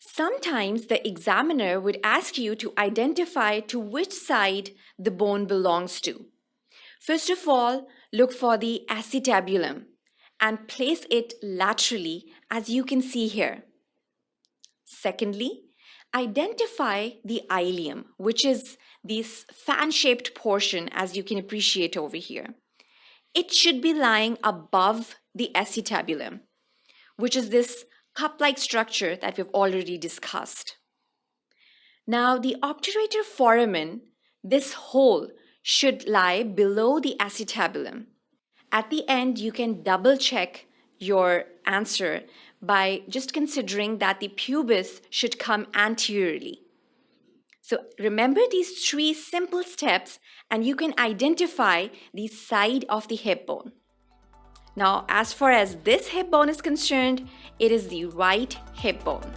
Sometimes the examiner would ask you to identify to which side the bone belongs to. First of all, look for the acetabulum and place it laterally, as you can see here. Secondly, identify the ilium, which is this fan-shaped portion, as you can appreciate over here. It should be lying above the acetabulum, which is this cup-like structure that we've already discussed. Now, the obturator foramen, this hole, should lie below the acetabulum. At the end, you can double check your answer by just considering that the pubis should come anteriorly. So remember these 3 simple steps and you can identify the side of the hip bone. Now, as far as this hip bone is concerned, it is the right hip bone.